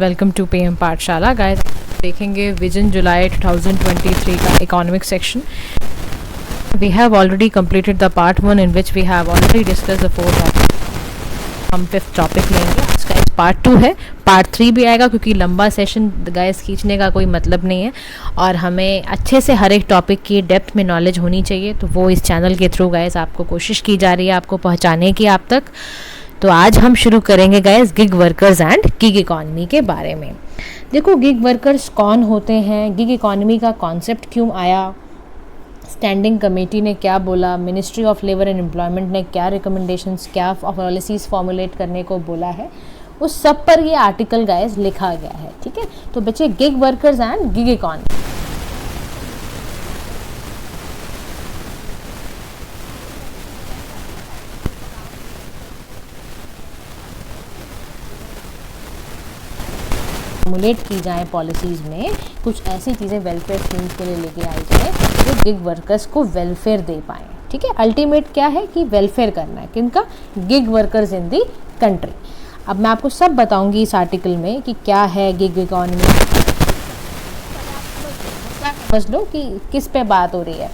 Welcome to PM Pathshala guys. देखेंगे vision जुलाई 2023 का economic section. We have already completed the part 1 in which we have already discuss the 4 topic. हम 5th topic लेंगे, इसका part 2 है। Part 3 भी आएगा क्योंकि लंबा सेशन गाइस खींचने का कोई मतलब नहीं है और हमें अच्छे से हर एक टॉपिक की डेप्थ में नॉलेज होनी चाहिए, तो वो इस चैनल के थ्रू गाइस आपको कोशिश की जा रही है आपको पहुँचाने की आप तक। तो आज हम शुरू करेंगे guys gig workers and gig economy के बारे में। देखो गिग वर्कर्स कौन होते हैं, गिग इकॉनमी का कॉन्सेप्ट क्यों आया, स्टैंडिंग कमेटी ने क्या बोला, ministry of labour and employment ने क्या रिकमेंडेशंस, क्या पॉलिसीज़ फॉर्मुलेट करने को बोला है, उस सब पर ये आर्टिकल गाइस लिखा गया है। ठीक है, तो बच्चे gig workers and gig economy. Formulate की जाए पॉलिसीज़ में, कुछ ऐसी चीज़ें वेलफेयर स्कीम्स के लिए लेके आई जाए जो गिग वर्कर्स को वेलफेयर दे पाएँ। ठीक है, अल्टीमेट क्या है कि वेलफेयर करना है किनका, gig workers in the country. अब मैं आपको सब बताऊंगी इस आर्टिकल में कि क्या है गिग इकॉनमी, समझ लो कि किस पे बात हो रही है।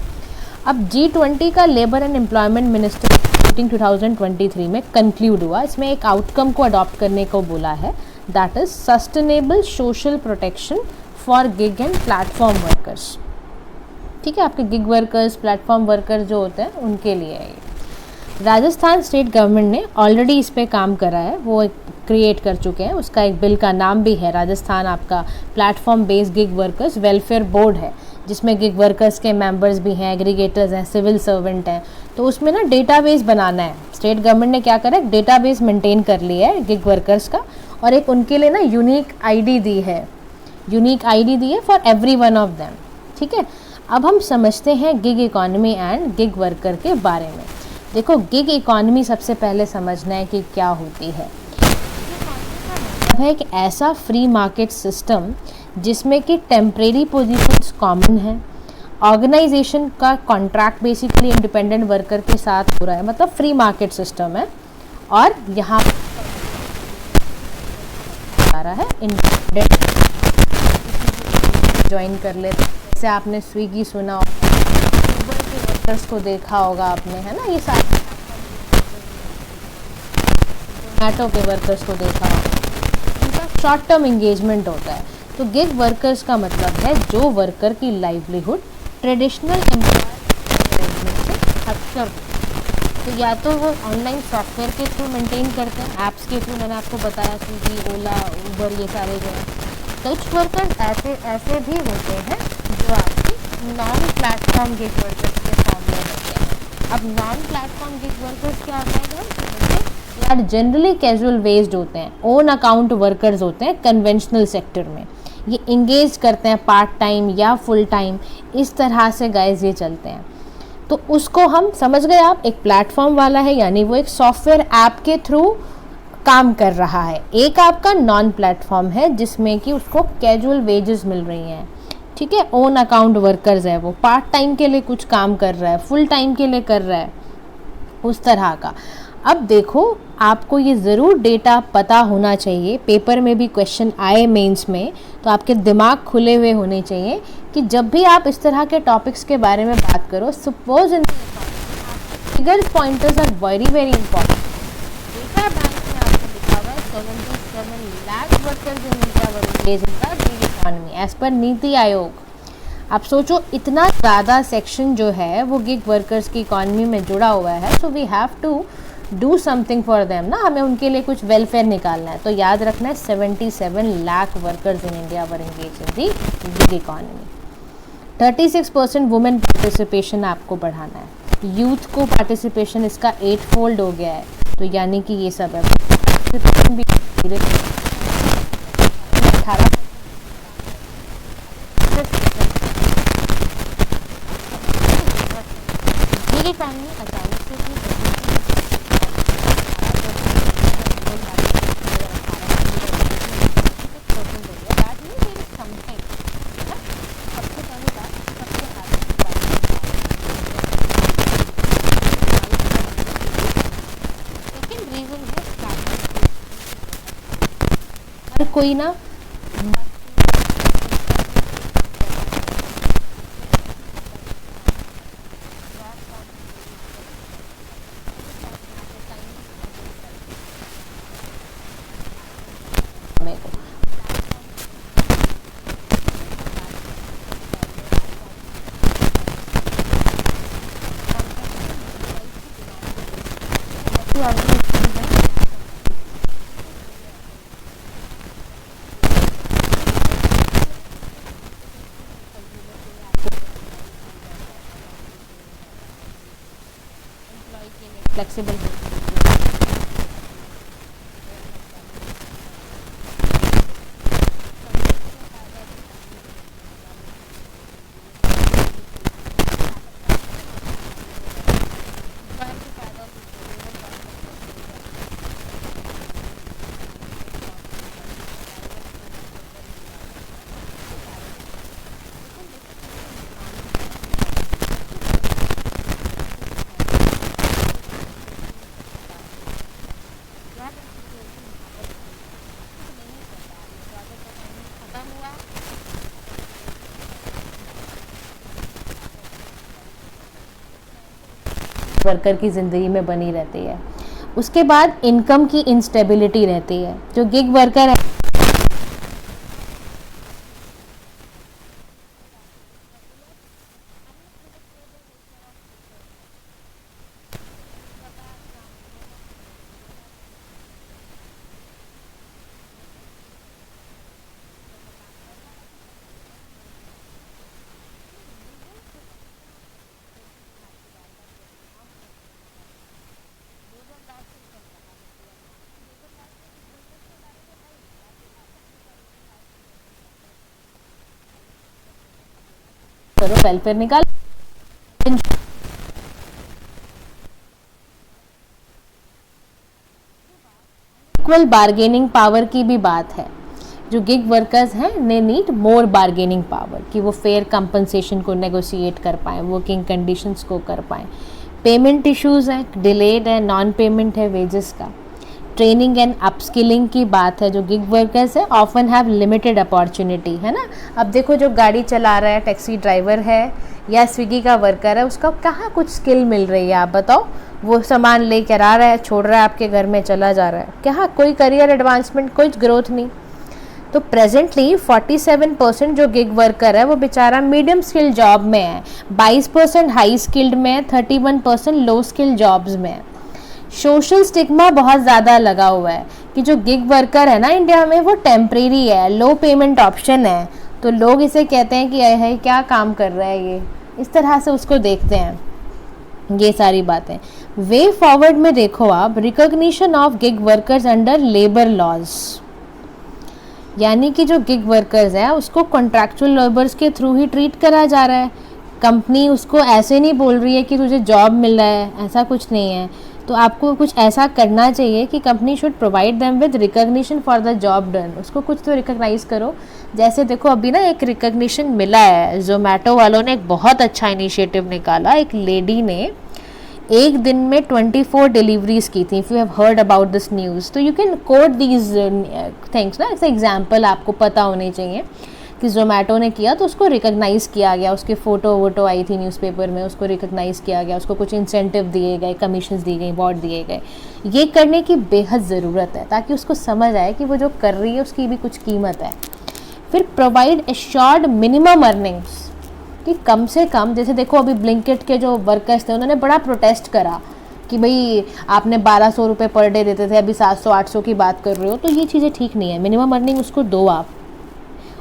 अब G20 का labour and employment minister meeting 2023 में कंक्लूड हुआ। इसमें एक आउटकम को अडॉप्ट करने को बोला है, that is sustainable social protection for gig and platform workers. ठीक है, आपके गिग वर्कर्स, प्लेटफॉर्म वर्कर्स जो होते हैं उनके लिए है ये। राजस्थान स्टेट गवर्नमेंट ने ऑलरेडी इस पे काम करा है, वो एक क्रिएट कर चुके हैं, उसका एक बिल का नाम भी है राजस्थान आपका platform based gig workers welfare board है, जिसमें गिग वर्कर्स के मेंबर्स भी हैं, एग्रीगेटर्स हैं, सिविल सर्वेंट हैं। तो उसमें ना डेटाबेस बनाना है। स्टेट गवर्नमेंट ने क्या करा है, डेटाबेस मेंटेन कर लिया है गिग वर्कर्स का, और एक उनके लिए ना यूनिक आईडी दी है, यूनिक आईडी दी है for every one of them. ठीक है, अब हम समझते हैं gig economy and gig worker के बारे में। देखो गिग इकॉनमी सबसे पहले समझना है कि क्या होती है। है एक ऐसा फ्री मार्केट सिस्टम जिसमें कि टेम्परेरी पोजीशंस कॉमन है, ऑर्गेनाइजेशन का कॉन्ट्रैक्ट बेसिकली इंडिपेंडेंट वर्कर के साथ हो रहा है, मतलब फ्री मार्केट सिस्टम है। और यहाँ आ रहा है इंडिपेंडेंट ज्वाइन कर लेते, जैसे आपने स्विगी सुना, उबर के वर्कर्स को देखा होगा आपने, है ना, ये सारे जोमेटो के वर्कर्स को देखा होगा, शॉर्ट टर्म एंगेजमेंट होता है। तो गिग वर्कर्स का मतलब है जो वर्कर की लाइवलीहुड ट्रेडिशनल एम्प्लॉयमेंट से हटकर, तो या तो वो ऑनलाइन सॉफ्टवेयर के थ्रू मेंटेन करते हैं, ऐप्स के थ्रू, मैंने आपको बताया स्विगी, ओला, उबर, ये सारे जो हैं। कुछ वर्कर्स ऐसे भी होते हैं जो आपकी नॉन प्लेटफॉर्म गिग वर्कर्स के फॉर्म में होते हैं। अब नॉन प्लेटफॉर्म गिग वर्कर्स क्या होता है, यार जनरली कैजुअल बेस्ड होते हैं, ओन अकाउंट वर्कर्स होते हैं कन्वेंशनल सेक्टर में, ये इंगेज करते हैं पार्ट टाइम या फुल टाइम, इस तरह से गाइस ये चलते हैं। तो उसको हम समझ गए, आप एक प्लेटफॉर्म वाला है यानी वो एक सॉफ्टवेयर ऐप के थ्रू काम कर रहा है। एक आपका नॉन प्लेटफॉर्म है जिसमें कि उसको कैजुअल वेजेस मिल रही हैं। ठीक है, ओन अकाउंट वर्कर्स है, वो पार्ट टाइम के लिए कुछ काम कर रहा है, फुल टाइम के लिए कर रहा है, उस तरह का। अब देखो आपको ये ज़रूर डेटा पता होना चाहिए, पेपर में भी क्वेश्चन आए मेंस में, तो आपके दिमाग खुले हुए होने चाहिए कि जब भी आप इस तरह के टॉपिक्स के बारे में बात करो, suppose in figures pointers are very very important. Data bank में आपको लिखा हुआ है 77 lakh workers in India were engaged in the gig economy as per NITI आयोग। आप सोचो इतना ज़्यादा सेक्शन जो है वो गिग वर्कर्स की इकॉनमी में जुड़ा हुआ है, so we have to do something for them ना, हमें उनके लिए कुछ वेलफेयर निकालना है। तो याद रखना है 77 lakh workers in India were engage in the gig economy. 36% women participation आपको बढ़ाना है, यूथ को पार्टिसिपेशन इसका 8 फोल्ड हो गया है, तो यानी कि ये सब है। पार्टिसिपेशन भी 18 गिग इकॉनमी अचानक से कोई ना फ्लेक्सिबल वर्कर की ज़िंदगी में बनी रहती है। उसके बाद इनकम की इंस्टेबिलिटी रहती है। जो गिग वर्कर है करो वेलफेयर निकाल। इक्वल बार्गेनिंग पावर की भी बात है। जो गिग वर्कर्स हैं they need more bargaining power कि वो फेयर कंपनसेशन को नेगोशिएट कर पाएँ, वर्किंग कंडीशंस को कर पाएँ। पेमेंट इश्यूज़ हैं, डिलेड है, नॉन पेमेंट है वेजेस का। ट्रेनिंग एंड अपस्किलिंग की बात है। जो गिग वर्कर्स है ऑफन हैव लिमिटेड अपॉर्चुनिटी, है ना। अब देखो जो गाड़ी चला रहा है, टैक्सी ड्राइवर है या स्विगी का वर्कर है, उसका कहाँ कुछ स्किल मिल रही है आप बताओ। वो सामान लेकर आ रहा है, छोड़ रहा है आपके घर में, चला जा रहा है, क्या कोई करियर एडवांसमेंट, कोई ग्रोथ नहीं। तो प्रेजेंटली 47% जो गिग वर्कर है वो बेचारा मीडियम स्किल्ड जॉब में है, 22% हाई स्किल्ड में है, 31% लो स्किल्ड जॉब्स में है। सोशल स्टिग्मा बहुत ज़्यादा लगा हुआ है कि जो गिग वर्कर है ना इंडिया में वो टेम्परेरी है, लो पेमेंट ऑप्शन है, तो लोग इसे कहते हैं कि है क्या काम कर रहा है ये, इस तरह से उसको देखते हैं। ये सारी बातें वे फॉरवर्ड में देखो आप, recognition of gig workers under labour laws, यानी कि जो गिग वर्कर्स है उसको कॉन्ट्रैक्चुअल लेबर्स के थ्रू ही ट्रीट करा जा रहा है। कंपनी उसको ऐसे नहीं बोल रही है कि तुझे जॉब मिल रहा है, ऐसा कुछ नहीं है। तो आपको कुछ ऐसा करना चाहिए कि company should provide them with recognition for the job done, उसको कुछ तो रिकॉग्नाइज करो। जैसे देखो अभी ना एक रिकॉग्निशन मिला है, जोमेटो वालों ने एक बहुत अच्छा इनिशिएटिव निकाला। एक लेडी ने एक दिन में 24 डिलीवरीज की थी। If you have heard about this news तो you can quote these things ना, ऐसे एग्जाम्पल आपको पता होने चाहिए कि जोमेटो ने किया तो उसको रिकॉग्नाइज़ किया गया, उसके फ़ोटो वोटो आई थी न्यूज़पेपर में, उसको रिकॉग्नाइज़ किया गया, उसको कुछ इंसेंटिव दिए गए, कमीशंस दी गई, अवार्ड दिए गए। ये करने की बेहद ज़रूरत है ताकि उसको समझ आए कि वो जो कर रही है उसकी भी कुछ कीमत है। फिर प्रोवाइड एश्योर्ड मिनिमम अर्निंग्स, कि कम से कम, जैसे देखो अभी ब्लिंकिट के जो वर्कर्स थे उन्होंने बड़ा प्रोटेस्ट करा कि भाई आपने 1200 रुपये पर डे देते थे, अभी 700-800 की बात कर रहे हो, तो ये चीज़ें ठीक नहीं है। मिनिमम अर्निंग उसको दो आप।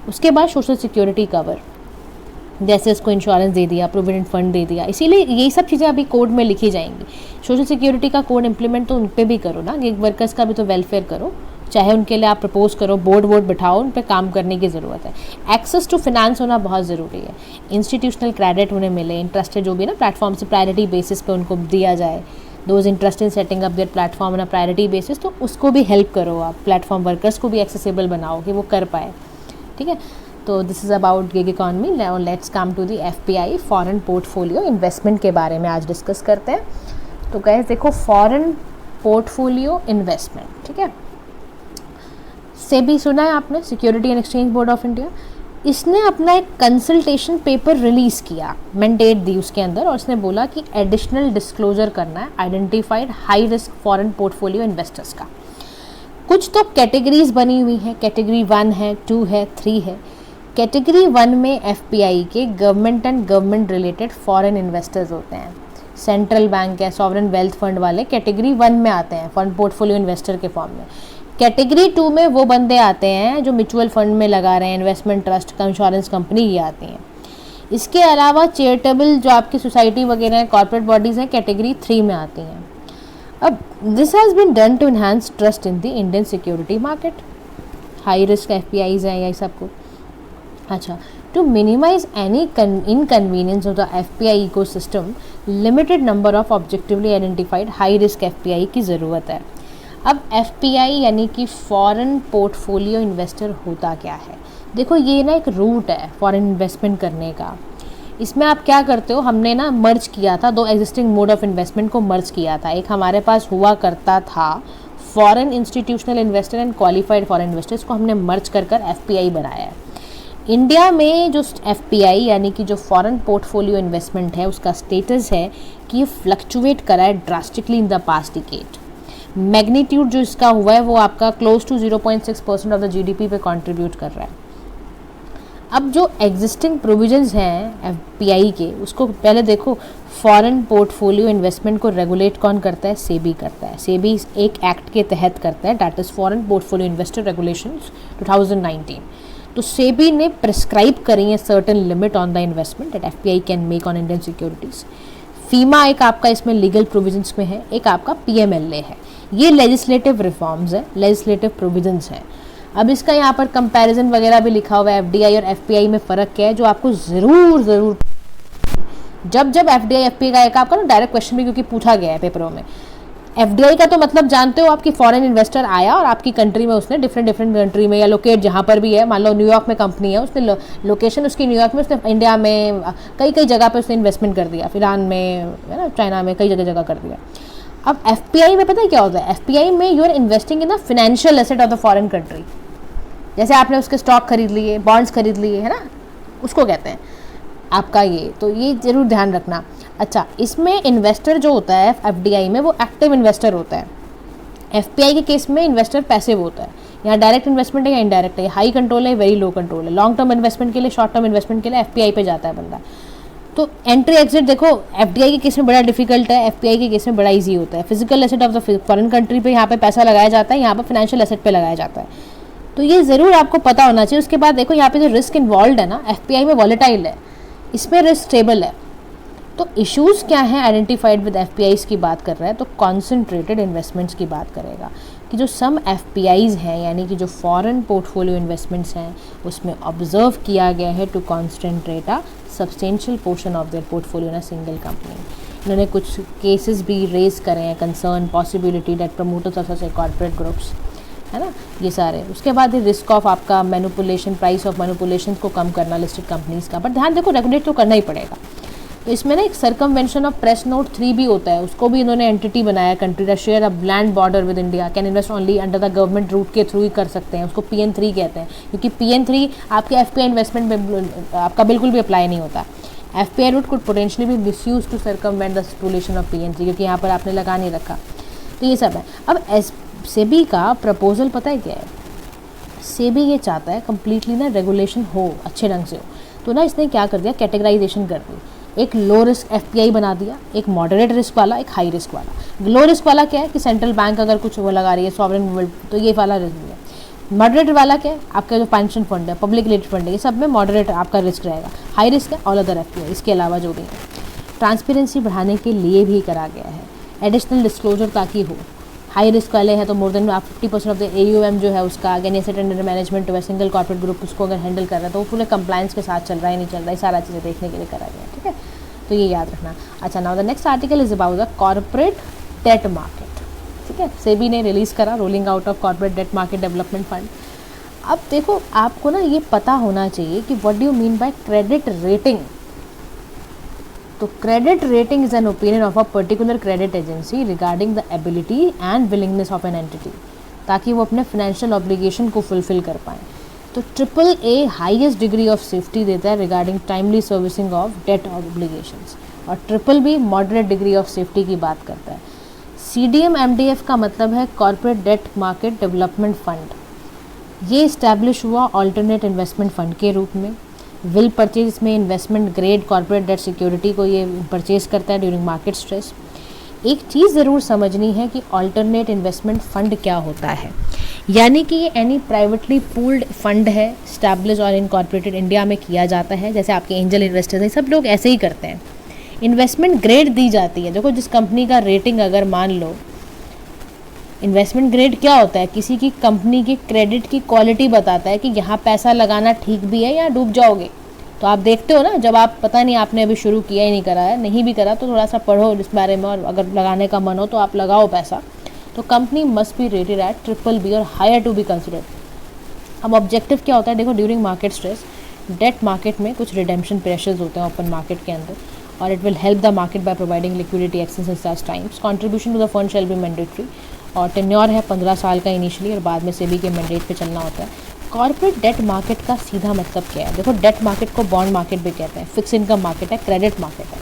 उसके बाद सोशल सिक्योरिटी कवर, जैसे उसको इंश्योरेंस दे दिया, प्रोविडेंट फंड दे दिया, इसीलिए यही सब चीज़ें अभी कोड में लिखी जाएंगी। सोशल सिक्योरिटी का कोड इम्प्लीमेंट तो उन पर भी करो ना, गिग वर्कर्स का भी तो वेलफेयर करो, चाहे उनके लिए आप प्रपोज करो, बोर्ड वोर्ड बिठाओ, उन पर काम करने की ज़रूरत है। एक्सेस टू फिनेंस होना बहुत ज़रूरी है, इंस्टीट्यूशनल क्रेडिट उन्हें मिले, इंटरेस्टेड जो भी ना प्लेटफॉर्म से प्रायोरिटी बेसिस पे उनको दिया जाए, those interest in setting up their platform on a priority basis, तो उसको भी हेल्प करो आप, प्लेटफॉर्म वर्कर्स को भी एक्सेसिबल बनाओ कि वो कर पाए। ठीक है, तो this is about gig economy. Now let's come to the FPI, foreign portfolio investment के बारे में आज डिस्कस करते हैं। तो गाइस देखो, फॉरेन पोर्टफोलियो इन्वेस्टमेंट, ठीक है, सेबी सुना है आपने, security and exchange board of India, इसने अपना एक कंसल्टेशन पेपर रिलीज़ किया, मैंडेट दी उसके अंदर, और उसने बोला कि एडिशनल डिस्क्लोजर करना है identified high risk foreign portfolio investors का। कुछ तो कैटेगरीज बनी हुई है, कैटेगरी 1 है, 2 है, 3 है। कैटेगरी 1 में एफपीआई के government and government related foreign investors होते हैं, सेंट्रल बैंक है, सॉवरेन वेल्थ फंड वाले कैटेगरी 1 में आते हैं, फंड पोर्टफोलियो इन्वेस्टर के फॉर्म में। कैटेगरी 2 में वो बंदे आते हैं जो म्यूचुअल फंड में लगा रहे हैं, इन्वेस्टमेंट ट्रस्ट, इंश्योरेंस कंपनी, ये आती हैं। इसके अलावा चैरिटेबल जो आपकी सोसाइटी वगैरह हैं, कॉर्पोरेट बॉडीज़ हैं, कैटेगरी 3 में आती हैं। अब this has been done to enhance trust in the Indian security market. High risk FPIs हैं, यही सबको। अच्छा, to minimise any inconvenience of the FPI ecosystem, limited number of objectively identified high risk FPI की ज़रूरत है। अब FPI यानी कि फॉरेन पोर्टफोलियो इन्वेस्टर होता क्या है? देखो, ये ना एक रूट है फॉरेन इन्वेस्टमेंट करने का। इसमें आप क्या करते हो, हमने ना मर्ज किया था, 2 एग्जिस्टिंग मोड ऑफ इन्वेस्टमेंट को मर्ज किया था। एक हमारे पास हुआ करता था foreign institutional investor and qualified foreign investors, को हमने मर्ज कर एफपीआई बनाया है। इंडिया में जो एफपीआई यानी कि जो फॉरेन पोर्टफोलियो इन्वेस्टमेंट है, उसका स्टेटस है कि ये फ्लक्चुएट करा है drastically in the past decade. Magnitude जो इसका हुआ है वो आपका close to 0.6% of the GDP पे कंट्रीब्यूट कर रहा है। अब जो एग्जिस्टिंग प्रोविजंस हैं एफपीआई के, उसको पहले देखो। फॉरेन पोर्टफोलियो इन्वेस्टमेंट को रेगुलेट कौन करता है? सेबी करता है। सेबी एक एक्ट के तहत करता है, that is foreign portfolio investor regulations 2019। तो सेबी ने प्रिस्क्राइब करी है certain limit on the investment that FPI can make on Indian securities. FEMA एक आपका इसमें लीगल प्रोविजंस में है, एक आपका पीएमएलए है। ये लेजिस्लेटिव रिफॉर्म्स है, लेजिस्लेटिव प्रोविजंस हैं। अब इसका यहाँ पर कंपैरिजन वगैरह भी लिखा हुआ है, एफडीआई और एफपीआई में फ़र्क क्या है, जो आपको ज़रूर जब एफडीआई एफपीआई का एक आपका ना डायरेक्ट क्वेश्चन भी क्योंकि पूछा गया है पेपरों में। एफडीआई का तो मतलब जानते हो, आपकी फॉरेन इन्वेस्टर आया और आपकी कंट्री में उसने डिफरेंट कंट्री में या लोकेट जहाँ पर भी है, मान लो न्यूयॉर्क में कंपनी है, उसने लोकेशन उसकी न्यूयॉर्क में, उसने इंडिया में कई जगह पर उसने इन्वेस्टमेंट कर दिया, ईरान में है ना, चाइना में, कई जगह कर दिया। अब एफपीआई में पता है क्या होता है? एफपीआई में you are investing in the financial asset of the foreign country. जैसे आपने उसके स्टॉक खरीद लिए, बॉन्ड्स खरीद लिए, है ना, उसको कहते हैं आपका ये। तो ये ज़रूर ध्यान रखना। अच्छा, इसमें इन्वेस्टर जो होता है एफडीआई में, वो एक्टिव इन्वेस्टर होता है। एफपीआई के केस में इन्वेस्टर पैसिव होता है। यहाँ डायरेक्ट इन्वेस्टमेंट है या इनडायरेक्ट है, हाई कंट्रोल है, वेरी लो कंट्रोल है। लॉन्ग टर्म इन्वेस्टमेंट के लिए, शॉर्ट टर्म इन्वेस्टमेंट के लिए एफपीआई पे जाता है बंदा। तो एंट्री एग्जिट देखो, एफडीआई के केस में बड़ा डिफिकल्ट है, एफपीआई के केस में बड़ा इजी होता है। Physical asset of the foreign country पे यहाँ पे पैसा लगाया जाता है, यहाँ पर फाइनेंशियल एसेट पे लगाया जाता है। तो ये ज़रूर आपको पता होना चाहिए। उसके बाद देखो, यहाँ पे जो रिस्क इन्वॉल्व है ना, एफपीआई में वॉलेटाइल है, इसमें रिस्क स्टेबल है। तो इश्यूज़ क्या हैं आइडेंटिफाइड विद एफपीआईज़ की बात कर रहा है, तो कॉन्सेंट्रेटेड इन्वेस्टमेंट्स की बात करेगा कि जो सम एफपीआईज़ हैं, यानी कि जो फॉरेन पोर्टफोलियो इन्वेस्टमेंट्स हैं, उसमें ऑब्जर्व किया गया है to concentrate a substantial portion of their portfolio in a single company. इन्होंने कुछ केसेस भी रेज करे हैं, concern possibility that promoters of such corporate groups, है ना, ये सारे। उसके बाद रिस्क ऑफ आपका मैनिपुलेशन, प्राइस ऑफ मैनिपुलेशन को कम करना लिस्टेड कंपनीज़ का। बट ध्यान देखो, रेगुलेट तो करना ही पड़ेगा। तो इसमें ना एक सर्कमवेंशन ऑफ प्रेस नोट 3 भी होता है, उसको भी इन्होंने एंटिटी बनाया। Country the share of land border with India can invest only under the government route के थ्रू ही कर सकते हैं, उसको PN3 कहते हैं। क्योंकि PN3 आपके एफपीआई इन्वेस्टमेंट में आपका बिल्कुल भी अप्लाई नहीं होता। एफपीआई रूट कुड पोटेंशियली भी misuse to circumvent the stipulation of PN3, क्योंकि यहाँ पर आपने लगा नहीं रखा। तो ये सब है। अब सेबी का प्रपोजल पता है क्या है? सेबी ये चाहता है कंप्लीटली ना रेगुलेशन हो, अच्छे ढंग से हो। तो ना इसने क्या कर दिया, कैटेगराइजेशन कर दी। एक लो रिस्क एफपीआई बना दिया, एक मॉडरेट रिस्क वाला, एक हाई रिस्क वाला। लो रिस्क वाला क्या है कि सेंट्रल बैंक अगर कुछ वो लगा रही है, सॉवरेन वेल्थ, तो ये वाला रिस्क है। मॉडरेट वाला क्या है, आपका जो पेंशन फंड है, पब्लिक रिलेटेड फंड है, ये सब में मॉडरेट आपका रिस्क रहेगा। हाई रिस्क है ऑल अदर एफपीआई, इसके अलावा जो भी है। ट्रांसपेरेंसी बढ़ाने के लिए भी करा गया है, एडिशनल डिस्क्लोजर ताकि हो। हाई रिस्क वाले हैं तो मोर देन आप 50% ऑफ द AUM जो है उसका, अगेन एसेट अंडर मैनेजमेंट है, सिंगल कॉर्पोरेट ग्रुप उसको अगर हैंडल कर रहा है तो वो पूरे कंप्लायंस के साथ चल रहा है नहीं चल रहा है, सारा चीज़ें देखने के लिए करा गया है। ठीक है, तो ये याद रखना। अच्छा, now the next article is about the corporate debt market. ठीक है, सेबी ने रिलीज़ करा rolling out of corporate debt market development fund. अब देखो, आपको ना ये पता होना चाहिए कि what do you mean by credit rating. तो credit rating is an opinion of a particular credit agency regarding the ability and willingness of an entity ताकि वो अपने फाइनेंशियल ऑब्लिगेशन को फुलफिल कर पाएँ। तो AAA highest degree of safety देता है regarding timely servicing of debt obligations, और BBB moderate degree of safety की बात करता है। CDM MDF का मतलब है corporate debt market development fund. ये इस्टेब्लिश हुआ ऑल्टरनेट इन्वेस्टमेंट फ़ंड के रूप में। विल परचेज में investment grade corporate debt security को ये परचेज करता है ड्यूरिंग मार्केट स्ट्रेस। एक चीज़ ज़रूर समझनी है कि ऑल्टरनेट इन्वेस्टमेंट फ़ंड क्या होता है, यानी कि ये एनी प्राइवेटली पूल्ड फंड है, स्टैब्लिश और इनकॉर्पोरेटेड इंडिया में किया जाता है। जैसे आपके एंजल इन्वेस्टर्स हैं, सब लोग ऐसे ही करते हैं। इन्वेस्टमेंट ग्रेड दी जाती है। देखो, जिस कंपनी का रेटिंग अगर मान लो, इन्वेस्टमेंट ग्रेड क्या होता है, किसी की कंपनी की क्रेडिट की क्वालिटी बताता है कि यहाँ पैसा लगाना ठीक भी है या डूब जाओगे। तो आप देखते हो ना, जब आप पता नहीं आपने अभी शुरू किया ही नहीं करा है, नहीं भी करा तो थोड़ा सा पढ़ो इस बारे में, और अगर लगाने का मन हो तो आप लगाओ पैसा। तो company must be rated eight BBB और हायर टू बी कंसिडर्ड। अब ऑब्जेक्टिव क्या होता है, देखो, during market stress date market में कुछ रिडेम्पशन प्रेशर्स होते हैं ओपन मार्केट के अंदर, और it will help the market by providing liquidity access in such times. Contribution to the fund shall be mandatory, और टेन्योर है 15 साल का इनिशियली, और बाद में सेबी के मैंडेट पे चलना होता है। कॉर्पोरेट डेट मार्केट का सीधा मतलब क्या है, देखो, डेट मार्केट को बॉन्ड मार्केट भी कहते हैं, फिक्स इनकम मार्केट है, क्रेडिट मार्केट है,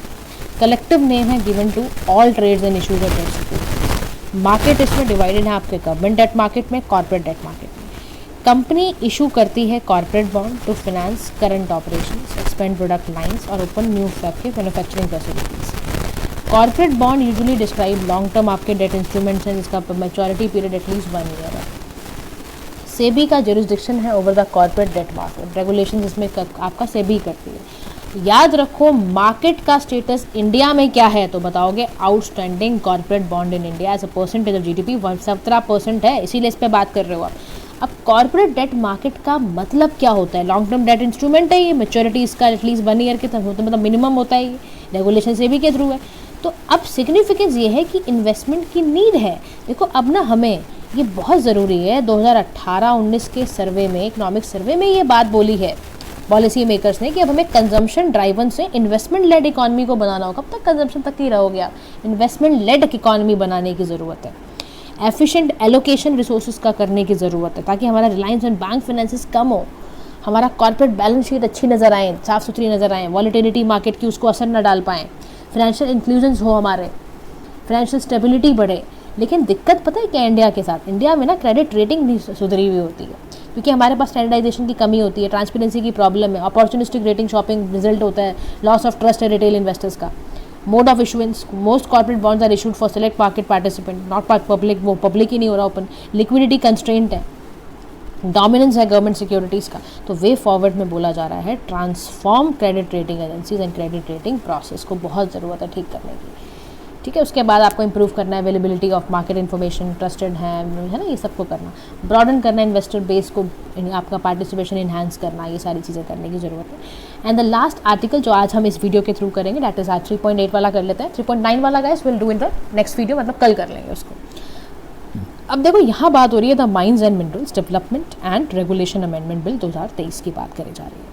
कलेक्टिव नेम है given to all trades and issues of debt securities. Market इसमें डिवाइडेड है आपके गवर्नमेंट डेट मार्केट में, कॉर्पोरेट डेट मार्केट में। कंपनी इशू करती है corporate bond to finance current operations, expand product lines और ओपन न्यू फैब के manufacturing facilities. Corporate bond usually describe long term आपके डेट इंस्ट्रूमेंट्स हैं जिसका मैच्योरिटी पीरियड एटलीस्ट 1 ईयर है। सेबी का जुरिस्डिक्शन है over the corporate debt market, regulation इसमें आपका सेबी करती है। याद रखो, मार्केट का स्टेटस इंडिया में क्या है, तो बताओगे outstanding corporate bond in India as a percentage of GDP 17% है, इसीलिए इस पर बात कर रहे हो आप। अब कॉर्पोरेट डेट मार्केट का मतलब क्या होता है, लॉन्ग टर्म डेट इंस्ट्रूमेंट है ये, मेच्योरिटी इसका एटलीस्ट 1 ईयर के तक होता है, मतलब मिनिमम होता है, ये रेगुलेशन सेबी के थ्रू है। तो अब सिग्निफिकेंस ये है कि इन्वेस्टमेंट की नीड है। देखो, अब ना हमें ये बहुत ज़रूरी है, 2018-19 के सर्वे में, इकोनॉमिक सर्वे में ये बात बोली है पॉलिसी मेकर्स ने कि अब हमें कंजम्पशन ड्राइवन से इन्वेस्टमेंट लेड इकॉनमी को बनाना होगा। कब तक कंजम्पशन तक ही रहोगे आप, इन्वेस्टमेंट लेड इकॉनमी बनाने की ज़रूरत है। एफिशिएंट एलोकेशन रिसोर्सेज का करने की ज़रूरत है ताकि हमारा रिलायंस ऑन बैंक फाइनेंसेस कम हो, हमारा कॉर्पोरेट बैलेंस शीट अच्छी नज़र आए, साफ़ सुथरी नज़र आए, वॉलेटिलिटी मार्केट की उसको असर न डाल पाएँ, फाइनेंशियल इंक्लूजन्स हो, हमारे फाइनेंशियल स्टेबिलिटी बढ़े। लेकिन दिक्कत पता है क्या, इंडिया के साथ, इंडिया में ना क्रेडिट रेटिंग भी सुधरी हुई होती है क्योंकि हमारे पास स्टैंडर्डाइजेशन की कमी होती है, ट्रांसपेरेंसी की प्रॉब्लम है, अपॉर्चुनिस्टिक रेटिंग शॉपिंग रिजल्ट होता है, लॉस ऑफ ट्रस्ट है रिटेल इन्वेस्टर्स का। Mode of issuance, most corporate bonds are issued for select market participant, not public, वो पब्लिक ही नहीं हो रहा ओपन। लिक्विडिटी कंस्ट्रेंट है, डोमिनेंस है गवर्नमेंट सिक्योरिटीज़ का। तो वे फॉरवर्ड में बोला जा रहा है transform credit rating agencies and credit rating process को बहुत ज़रूरत है ठीक करने की। ठीक है, उसके बाद आपको इंप्रूव करना है availability of market information, trusted है ना, ये सबको करना, ब्रॉडन करना इन्वेस्टर बेस को, आपका पार्टिसिपेशन इन्हांस करना, ये सारी चीज़ें करने की ज़रूरत है। एंड द लास्ट आर्टिकल जो आज हम इस वीडियो के थ्रू करेंगे, डैट इज आज 3.8 वाला कर लेते हैं, 3.9 वाला guys will do in the next video, मतलब कल कर लेंगे उसको। अब देखो, यहाँ बात हो रही है the mines and minerals development and regulation amendment bill 2023 की बात करी जा रही है।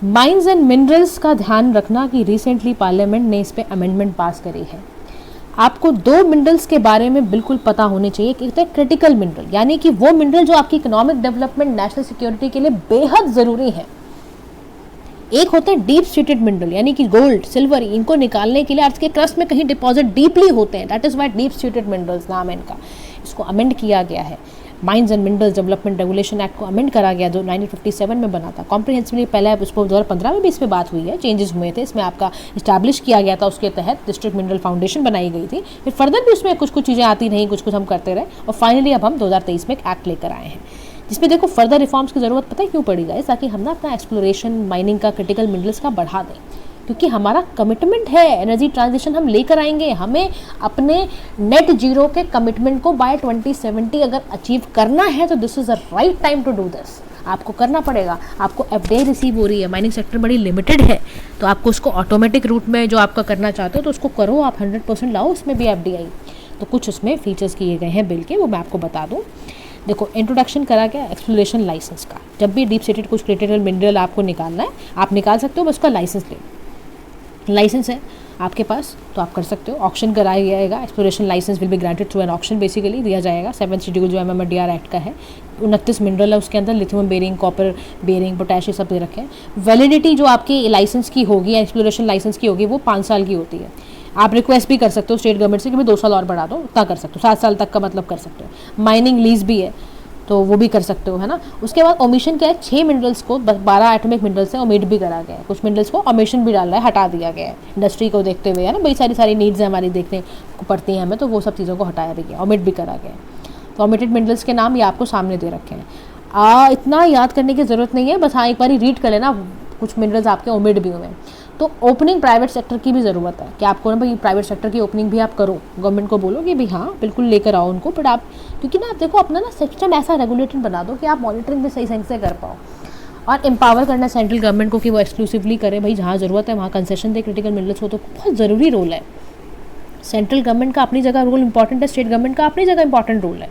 माइंस एंड मिनरल्स का ध्यान रखना कि रिसेंटली पार्लियामेंट ने इस पर अमेंडमेंट पास करी है। आपको 2 मिनरल्स के बारे में बिल्कुल पता होने चाहिए कि होता है क्रिटिकल मिनरल, यानी कि वो मिनरल जो आपकी इकोनॉमिक डेवलपमेंट, नेशनल सिक्योरिटी के लिए बेहद ज़रूरी है। एक होते हैं डीप सीटेड मिनरल, यानी कि गोल्ड, सिल्वर, इनको निकालने के लिए अर्थ के क्रस्ट में कहीं डिपॉजिट डीपली होते हैं, that is why deep seated minerals नाम है इनका। इसको अमेंड किया गया है, mines and minerals development regulation act को अमेंड करा गया जो 1957 में बना था कॉम्प्रिहेंसिवली। पहले उसको 2015 में भी इस पर बात हुई है, चेंजेस हुए थे, इसमें आपका इस्टेब्लिश किया गया था, उसके तहत डिस्ट्रिक्ट मिनरल फाउंडेशन बनाई गई थी। फिर फर्दर भी उसमें कुछ चीज़ें आती रहीं, कुछ हम करते रहे, और फाइनली अब हम 2023 में एक एक्ट लेकर आए हैं जिसमें देखो फर्दर रिफॉर्म्स की ज़रूरत पता है क्यों पड़ी है, ताकि हम ना अपना एक्सप्लोरेशन, माइनिंग का, क्रिटिकल मिनरल्स का बढ़ा दें, क्योंकि हमारा कमिटमेंट है एनर्जी ट्रांजिशन हम लेकर आएंगे। हमें अपने नेट जीरो के कमिटमेंट को बाय 2070 अगर अचीव करना है तो this is the right time to do this. आपको करना पड़ेगा। आपको एफडीआई रिसीव हो रही है, माइनिंग सेक्टर बड़ी लिमिटेड है, तो आपको उसको ऑटोमेटिक रूट में जो आपका करना चाहते हो तो उसको करो, आप 100% लाओ उसमें भी एफडीआई। तो कुछ उसमें फीचर्स किए गए हैं बिल के, वो मैं आपको बता दूँ। देखो, इंट्रोडक्शन करा गया एक्सप्लोरेशन लाइसेंस का। जब भी डीप सीटेड कुछ क्रिटिकल मिनरल आपको निकालना है, आप निकाल सकते हो, बस उसका लाइसेंस ले। लाइसेंस है, आपके पास, तो आप कर सकते हो। ऑक्शन कराया जाएगा, exploration licence will be granted through an auction, basically दिया जाएगा। 7th शेड्यूल जो MMRDR एक्ट का है, 29 मिनरल है उसके अंदर, lithium bearing, copper bearing, potassium सब दे रखे हैं। वैलिडिटी जो आपकी लाइसेंस की होगी, एक्सप्लोरेशन लाइसेंस की होगी, वो 5 साल की होती है। आप रिक्वेस्ट भी कर सकते हो स्टेट गवर्नमेंट से कि भाई 2 साल और बढ़ा दो, उतना कर सकते हो, 7 साल तक का मतलब कर सकते हो। माइनिंग लीज भी है तो वो भी कर सकते हो, है ना। उसके बाद ओमिशन क्या है, 6 मिनरल्स को, 12 एटॉमिक मिनरल्स है, ओमिट भी करा गया है। कुछ मिनरल्स को ओमिशन भी डाल रहा है, हटा दिया गया है इंडस्ट्री को देखते हुए, है ना, बड़ी सारी नीड्स है हमारी देखने को पड़ती हैं हमें, तो वो सब चीज़ों को हटाया भी गया, ओमिट भी करा गया है। तो ओमिटेड मिनरल्स के नाम ये आपको सामने दे रखे हैं। इतना याद करने की ज़रूरत नहीं है, बस हाँ एक बार रीड कर लेना, कुछ मिनरल्स आपके ओमिट भी हुए हैं। तो ओपनिंग प्राइवेट सेक्टर की भी ज़रूरत है कि आपको ना भाई प्राइवेट सेक्टर की ओपनिंग भी आप करो, गवर्नमेंट को बोलो कि भाई हाँ बिल्कुल लेकर आओ उनको, बट आप, क्योंकि ना आप देखो अपना ना सिस्टम ऐसा रेगुलेटेड बना दो कि आप मॉनिटरिंग भी सही से कर पाओ, और एम्पावर करना सेंट्रल गवर्नमेंट को कि वो एक्सक्लूसिवली करे, भाई जहाँ ज़रूरत है वहाँ कंसेशन दे क्रिटिकल मिनरल्स को, तो बहुत ज़रूरी रोल है। सेंट्रल गवर्नमेंट का अपनी जगह रोल इंपॉर्टेंट है, स्टेट गवर्नमेंट का अपनी जगह इंपॉर्टेंट रोल है,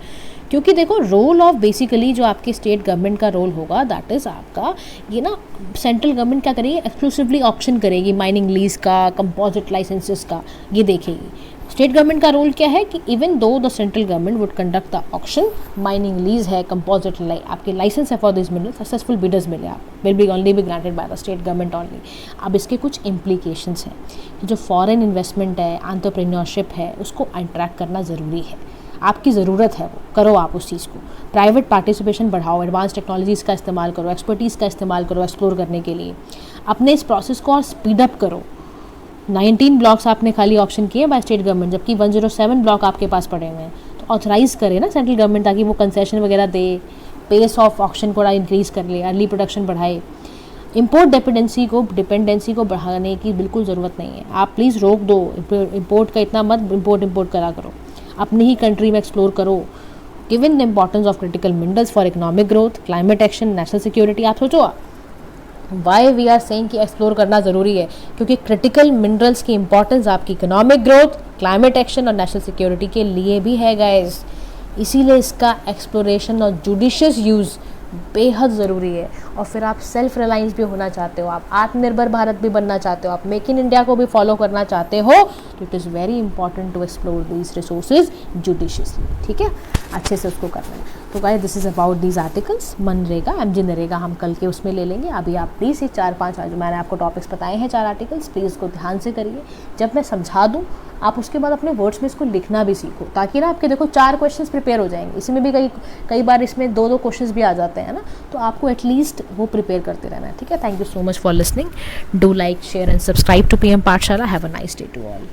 क्योंकि देखो रोल ऑफ बेसिकली जो आपके स्टेट गवर्नमेंट का रोल होगा, दैट इज़ आपका ये ना, सेंट्रल गवर्नमेंट क्या करेगी, एक्सक्लूसिवली ऑक्शन करेगी माइनिंग लीज का, कंपोजिट लाइसेंसेस का, ये देखेगी। स्टेट गवर्नमेंट का रोल क्या है कि even though the central government would conduct the auction, mining lease है, कंपोजिट आपके लाइसेंस है for this mineral, successful bidders मिले आप, will be only be granted by the state government only. अब इसके कुछ इम्प्लीकेशंस हैं, जो फॉरेन इन्वेस्टमेंट है, एंटरप्रेन्योरशिप है, उसको अट्रैक्ट करना ज़रूरी है, आपकी ज़रूरत है, वो करो आप उस चीज़ को। प्राइवेट पार्टिसिपेशन बढ़ाओ, एडवांस टेक्नोलॉजीज़ का इस्तेमाल करो, एक्सपर्टीज़ का इस्तेमाल करो एक्सप्लोर करने के लिए, अपने इस प्रोसेस को और स्पीडअप करो। 19 ब्लॉक्स आपने खाली ऑप्शन किए बाय स्टेट गवर्नमेंट, जबकि 107 ब्लॉक आपके पास पड़े हुए हैं, तो ऑथराइज़ करे ना सेंट्रल गवर्नमेंट, ताकि वो कंसेशन वगैरह दे, पेस ऑफ ऑक्शन को इंक्रीज़ कर ले, अर्ली प्रोडक्शन बढ़ाए। इंपोर्ट डिपेंडेंसी को बढ़ाने की बिल्कुल ज़रूरत नहीं है, आप प्लीज़ रोक दो इंपोर्ट का, इतना मत इंपोर्ट करा करो, अपनी ही कंट्री में एक्सप्लोर करो। Given the importance of critical minerals for economic growth, climate action, national security. आप सोचो वाई वी आर सेइंग कि एक्सप्लोर करना ज़रूरी है, क्योंकि क्रिटिकल मिनरल्स की इंपॉर्टेंस आपकी इकोनॉमिक ग्रोथ, क्लाइमेट एक्शन और नेशनल सिक्योरिटी के लिए भी है गाइस। इसीलिए इसका एक्सप्लोरेशन और जुडिशियस यूज़ बेहद ज़रूरी है। और फिर आप सेल्फ रिलायंस भी होना चाहते हो, आप आत्मनिर्भर भारत भी बनना चाहते हो, आप मेक इन इंडिया को भी फॉलो करना चाहते हो, तो it is very important to explore these resources judiciously, ठीक है, अच्छे से उसको करना है। तो guys this is about these articles. मनरेगा, MG नरेगा हम कल के उसमें ले लेंगे। अभी आप प्लीज़ ये 4-5 जो मैंने आपको टॉपिक्स बताए हैं, 4 आर्टिकल्स, प्लीज़ इसको ध्यान से करिए। जब मैं समझा दूँ आप उसके बाद अपने वर्ड्स में इसको लिखना भी सीखो, ताकि ना आपके देखो 4 क्वेश्चंस प्रिपेयर हो जाएंगे। इसमें भी कई बार इसमें 2-2 क्वेश्चंस भी आ जाते हैं ना, तो आपको एटलीस्ट वो प्रिपेयर करते रहना है, ठीक है। Thank you so much for listening, do like, share and subscribe to PM Pathshala. Have a nice day to all.